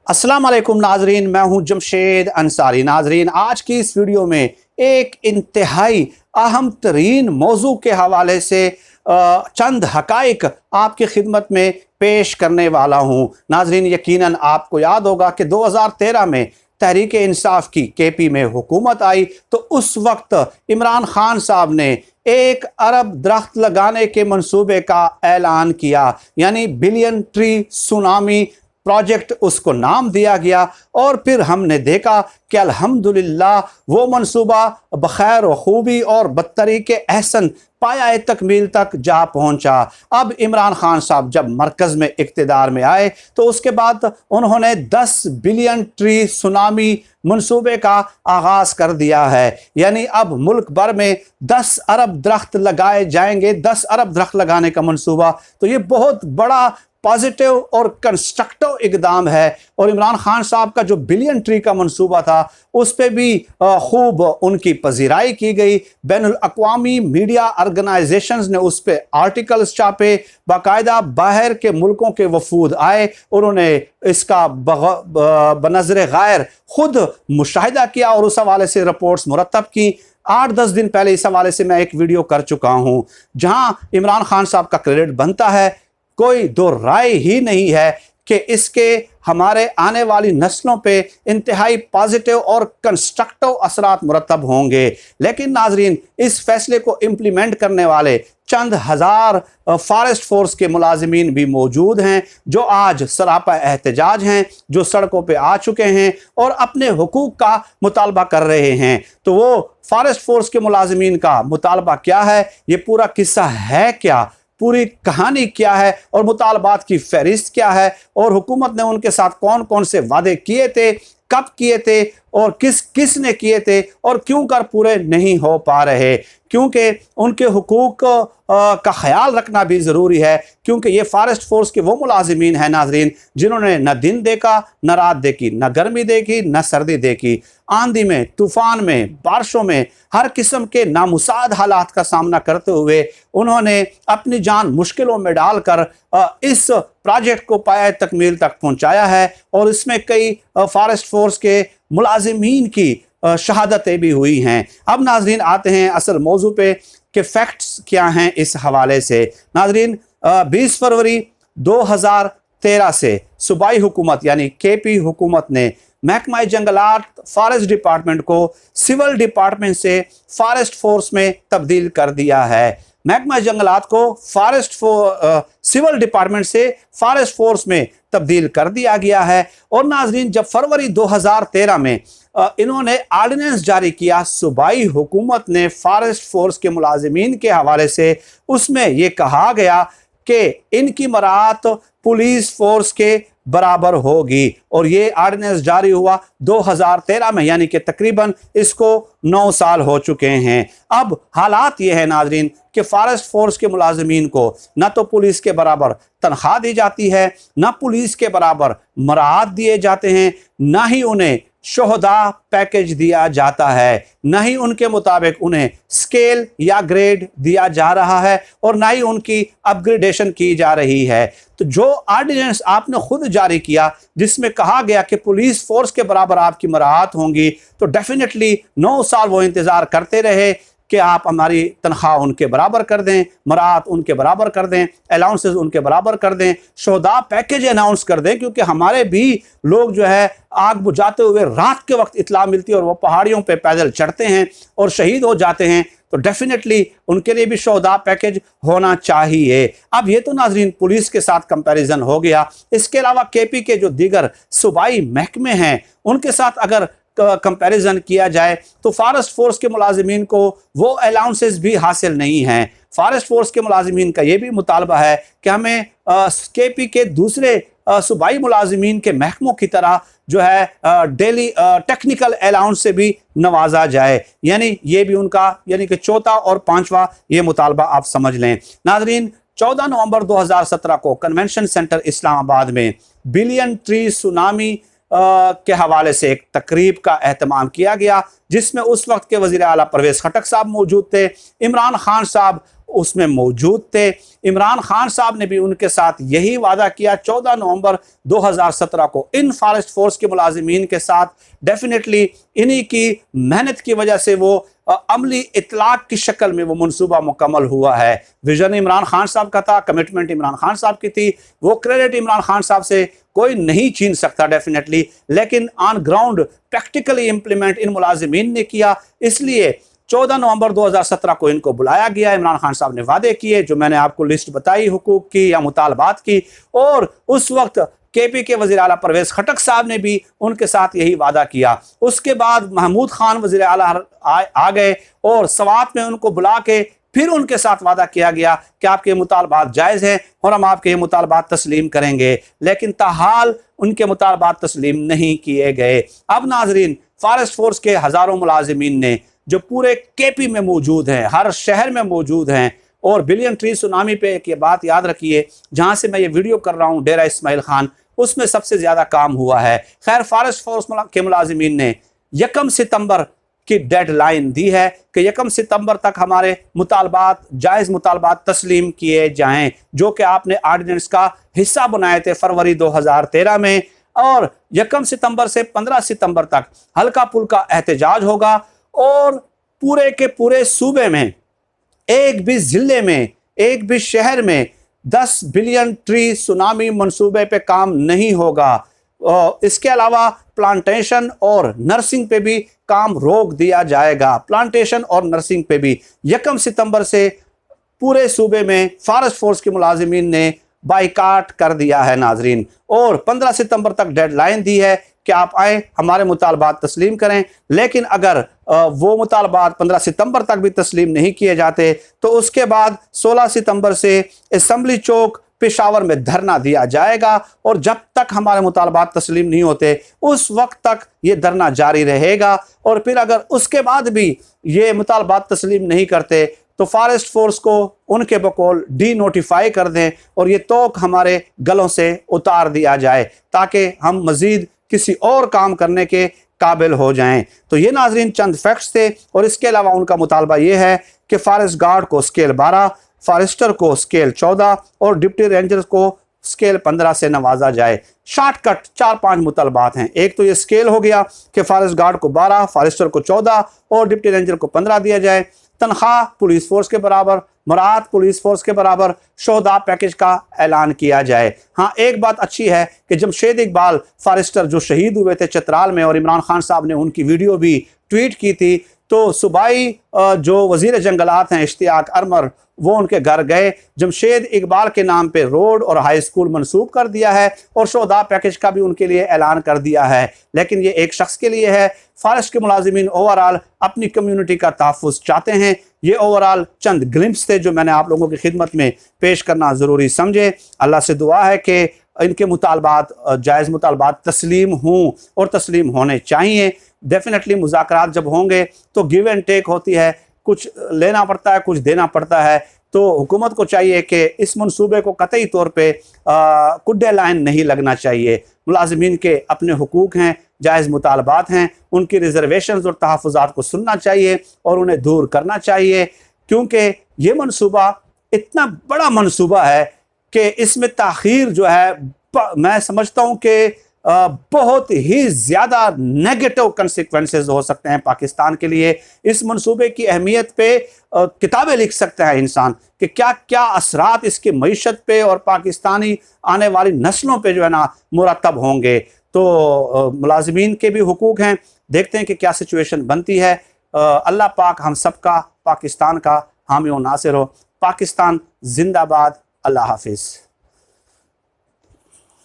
अस्सलाम वालेकुम नाजरीन, मैं हूं जमशेद अंसारी। नाजरीन, आज की इस वीडियो में एक इंतहाई अहम तरीन मौजू के हवाले से चंद हकाइक आपकी खिदमत में पेश करने वाला हूं। नाजरीन, यकीनन आपको याद होगा कि 2013 में तहरीक इंसाफ की केपी में हुकूमत आई तो उस वक्त इमरान खान साहब ने 1 अरब दरख्त लगाने के मंसूबे का ऐलान किया, यानी बिलियन ट्री सुनामी प्रोजेक्ट उसको नाम दिया गया। और फिर हमने देखा कि अल्हम्दुलिल्लाह वो मंसूबा बखैर व खूबी और बतरीके एहसन पाया तकमील तक जा पहुंचा। अब इमरान खान साहब जब मरकज़ में इक़्तिदार में आए तो उसके बाद उन्होंने 10 बिलियन ट्री सुनामी मंसूबे का आगाज़ कर दिया है, यानी अब मुल्क भर में 10 अरब दरख्त लगाए जाएंगे। 10 अरब दरख्त लगाने का मंसूबा, तो ये बहुत बड़ा पॉजिटिव और कंस्ट्रक्टिव इकदाम है। और इमरान खान साहब का जो बिलियन ट्री का मंसूबा था उस पर भी खूब उनकी पजीराई की गई। बैनुल अक़वामी मीडिया ऑर्गेनाइजेशंस ने उस पर आर्टिकल्स छापे, बाकायदा बाहर के मुल्कों के वफूद आए, उन्होंने इसका बनज़र गैर खुद मुशाहिदा किया और उस हवाले से रिपोर्ट्स मुरतब की। 8-10 दिन पहले इस हवाले से मैं एक वीडियो कर चुका हूँ जहाँ इमरान खान साहब का क्रेडिट बनता है। कोई दो राय ही नहीं है कि इसके हमारे आने वाली नस्लों पे इंतहाई पॉजिटिव और कंस्ट्रक्टिव असरात मुरतब होंगे। लेकिन नाजरीन, इस फैसले को इम्प्लीमेंट करने वाले चंद हज़ार फॉरेस्ट फोर्स के मुलाजिमीन भी मौजूद हैं जो आज सरापा एहतजाज हैं, जो सड़कों पे आ चुके हैं और अपने हुकूक का मुतालबा कर रहे हैं। तो वो फॉरेस्ट फोर्स के मुलाजिमीन का मुतालबा क्या है, ये पूरा किस्सा है क्या, पूरी कहानी क्या है और मुतालबात की फहरिस्त क्या है, और हुकूमत ने उनके साथ कौन कौन से वादे किए थे, कब किए थे और किस किस ने किए थे और क्यों कर पूरे नहीं हो पा रहे। क्योंकि उनके हुकूक का ख्याल रखना भी ज़रूरी है, क्योंकि ये फॉरेस्ट फोर्स के वो मुलाजिमीन हैं नाजरीन जिन्होंने न दिन देखा न रात देखी, न गर्मी देखी न सर्दी देखी, आंधी में, तूफ़ान में, बारिशों में, हर किस्म के नामुसाद हालात का सामना करते हुए उन्होंने अपनी जान मुश्किलों में डालकर इस प्रोजेक्ट को पाया तकमील तक पहुँचाया है। और इसमें कई फॉरेस्ट फोर्स के मुलाजिमीन की शहादतें भी हुई हैं। अब नाजरीन आते हैं असल मौजू पे कि फैक्ट्स क्या हैं इस हवाले से। नाजरीन, 20 फरवरी 2013 से सूबाई हुकूमत यानी केपी हुकूमत ने महकमा जंगलात फॉरेस्ट डिपार्टमेंट को सिविल डिपार्टमेंट से फॉरेस्ट फोर्स में तब्दील कर दिया है। महकमा जंगलात को सिविल डिपार्टमेंट से फॉरेस्ट फोर्स में तब्दील कर दिया गया है। और नाजरीन, जब फरवरी 2013 में इन्होंने आर्डिनेंस जारी किया सूबाई हुकूमत ने फॉरेस्ट फोर्स के मुलाजिमीन के हवाले से, उसमें यह कहा गया कि इनकी मरात पुलिस फोर्स के बराबर होगी। और ये आर्डिनेंस जारी हुआ 2013 में, यानी कि तकरीबन इसको 9 साल हो चुके हैं। अब हालात ये है नाजरीन कि फॉरेस्ट फोर्स के मुलाजिमीन को न तो पुलिस के बराबर तनख्वाह दी जाती है, न पुलिस के बराबर मराहत दिए जाते हैं, न ही उन्हें शोहदा पैकेज दिया जाता है, न ही उनके मुताबिक उन्हें स्केल या ग्रेड दिया जा रहा है और न ही उनकी अपग्रेडेशन की जा रही है। तो जो ऑर्डिनेंस आपने खुद जारी किया जिसमें कहा गया कि पुलिस फोर्स के बराबर आपकी मराहत होंगी, तो डेफिनेटली 9 साल वो इंतज़ार करते रहे कि आप हमारी तनख्वाह उनके बराबर कर दें, मराहत उनके बराबर कर दें, अलाउंसेस उनके बराबर कर दें, शोहदा पैकेज अनाउंस कर दें। क्योंकि हमारे भी लोग जो है आग बुझाते हुए रात के वक्त इत्तला मिलती है और वो पहाड़ियों पे पैदल चढ़ते हैं और शहीद हो जाते हैं, तो डेफिनेटली उनके लिए भी शोहदा पैकेज होना चाहिए। अब ये तो नाजरीन पुलिस के साथ कंपैरिजन हो गया। इसके अलावा केपी के जो दीगर सूबाई महकमे हैं उनके साथ अगर कंपैरिजन किया जाए तो फॉरेस्ट फोर्स के मुलाजिमीन को वो अलाउंसेस भी हासिल नहीं हैं। फॉरेस्ट फोर्स के मुलाजिमीन का ये भी मुतालबा है कि हमें केपी के दूसरे सूबाई मुलाजिमीन के महकमों की तरह जो है डेली टेक्निकल अलाउंस से भी नवाजा जाए, यानी ये भी उनका यानी कि चौथा और पांचवा ये मुतालबा आप समझ लें। नाजरीन, 14 नवंबर 2017 को कन्वेंशन सेंटर इस्लामाबाद में बिलियन ट्री सुनामी के हवाले से एक तकरीब का एहतमाम किया गया जिसमें उस वक्त के वज़ीर आला परवेज़ खटक साहब मौजूद थे, इमरान खान साहब उसमें मौजूद थे। इमरान खान साहब ने भी उनके साथ यही वादा किया 14 नवंबर 2017 को इन फॉरेस्ट फोर्स के मुलाजिमीन के साथ। डेफिनेटली इन्हीं की मेहनत की वजह से वो अमली इतलाक की शक्ल में वो मनसूबा मुकम्मल हुआ है। विजन इमरान खान साहब का था, कमिटमेंट इमरान खान साहब की थी, वो क्रेडिट इमरान खान साहब से कोई नहीं छीन सकता डेफिनेटली। लेकिन ऑन ग्राउंड प्रैक्टिकली इंप्लीमेंट इन मुलाजिमीन ने किया। इसलिए 14 नवंबर 2017 को इनको बुलाया गया। इमरान खान साहब ने वादे किए, जो मैंने आपको लिस्ट बताई हुकूक की या मुतालबात की, और उस वक्त केपी के वज़ीर आला परवेज खटक साहब ने भी उनके साथ यही वादा किया। उसके बाद महमूद खान वज़ीर आला आ गए और सवात में उनको बुला के फिर उनके साथ वादा किया गया कि आपके मुतालबात जायज़ हैं और हम आपके मुतालबात तस्लीम करेंगे। लेकिन ताहाल उनके मुतालबात तस्लीम नहीं किए गए। अब नाजरीन, फॉरेस्ट फोर्स के हज़ारों मुलाजिमीन ने जो पूरे केपी में मौजूद हैं, हर शहर में मौजूद हैं, और बिलियन ट्री सुनामी पे एक ये बात याद रखिए, जहाँ से मैं ये वीडियो कर रहा हूँ डेरा इस्माइल खान, उसमें सबसे ज़्यादा काम हुआ है। खैर, फॉरेस्ट फोर्स के मुलाजिमीन ने 1 सितंबर की डेडलाइन दी है कि 1 सितंबर तक हमारे मुतालबात, जायज़ मुतालबात तस्लीम किए जाएं, जो कि आपने आर्डिनेंस का हिस्सा बनाए थे फरवरी 2013 में। और 1 सितंबर से 15 सितंबर तक हल्का फुल्का एहतजाज होगा और पूरे के पूरे सूबे में, एक भी ज़िले में, एक भी शहर में 10 बिलियन ट्री सुनामी मंसूबे पे काम नहीं होगा। इसके अलावा प्लांटेशन और नर्सिंग पे भी काम रोक दिया जाएगा। प्लांटेशन और नर्सिंग पे भी 1 सितंबर से पूरे सूबे में फॉरेस्ट फोर्स के मुलाजिमीन ने बाइकाट कर दिया है नाजरीन, और 15 सितंबर तक डेडलाइन दी है कि आप आए, हमारे मुतालबात तस्लीम करें। लेकिन अगर वो मुतालबात 15 सितंबर तक भी तस्लीम नहीं किए जाते तो उसके बाद 16 सितंबर से असम्बली चौक पेशावर में धरना दिया जाएगा, और जब तक हमारे मुतालबात तस्लीम नहीं होते उस वक्त तक ये धरना जारी रहेगा। और फिर अगर उसके बाद भी ये मुतालबात तस्लीम नहीं करते तो फॉरेस्ट फोर्स को उनके बकौल डी नोटिफाई कर दें और ये तोक हमारे गलों से उतार दिया जाए, ताकि हम मज़ीद किसी और काम करने के काबिल हो जाएं। तो ये नाजरीन चंद फैक्ट्स थे। और इसके अलावा उनका मुतालबा ये है कि फॉरेस्ट गार्ड को स्केल 12, फॉरेस्टर को स्केल 14 और डिप्टी रेंजर्स को स्केल 15 से नवाजा जाए। शॉर्टकट 4-5 मुतालबात हैं। एक तो ये स्केल हो गया कि फॉरेस्ट गार्ड को 12, फॉरेस्टर को 14 और डिप्टी रेंजर को 15 दिया जाए। तनख्वाह पुलिस फोर्स के बराबर, मुराद पुलिस फोर्स के बराबर, शोहदा पैकेज का ऐलान किया जाए। हाँ, एक बात अच्छी है कि जमशेद इकबाल फॉरेस्टर जो शहीद हुए थे चित्राल में, और इमरान खान साहब ने उनकी वीडियो भी ट्वीट की थी, तो सूबाई जो वज़ीर जंगलात हैं इश्तियाक अरमर, वो उनके घर गए, जमशेद इकबाल के नाम पे रोड और हाई स्कूल मंसूब कर दिया है और शोहदा पैकेज का भी उनके लिए ऐलान कर दिया है। लेकिन ये एक शख्स के लिए है। फॉरेस्ट के मुलाजिमीन ओवरऑल अपनी कम्यूनिटी का तहफ़्फ़ुज़ चाहते हैं। ये ओवरऑल चंद ग्लिम्स थे जो मैंने आप लोगों की खिदमत में पेश करना ज़रूरी समझे। अल्लाह से दुआ है कि इनके मुतालबात, जायज़ मुतालबात तस्लीम हों और तस्लीम होने चाहिए। डेफिनेटली मुज़ाकरात जब होंगे तो गिव एंड टेक होती है, कुछ लेना पड़ता है, कुछ देना पड़ता है। तो हुकूमत को चाहिए कि इस मंसूबे को कतई तौर पे कुड्डे लाइन नहीं लगना चाहिए। मुलाजिमीन के अपने हुकूक हैं, जायज़ मुतालबात हैं, उनकी रिजर्वेशंस और तहफ़्फ़ुज़ात को सुनना चाहिए और उन्हें दूर करना चाहिए, क्योंकि ये मंसूबा इतना बड़ा मंसूबा है कि इसमें ताख़ीर जो है, मैं समझता हूँ कि बहुत ही ज़्यादा नेगेटिव कंसिक्वेंसेस हो सकते हैं पाकिस्तान के लिए। इस मंसूबे की अहमियत पे किताबें लिख सकते हैं इंसान कि क्या क्या असरात इसकी मईशत पे और पाकिस्तानी आने वाली नस्लों पे जो है ना मुरतब होंगे। तो मुलाजिमीन के भी हुकूक हैं, देखते हैं कि क्या सिचुएशन बनती है। अल्लाह पाक हम सबका, पाकिस्तान का हामी और नासिर हो। पाकिस्तान जिंदाबाद। अल्लाह हाफिज़।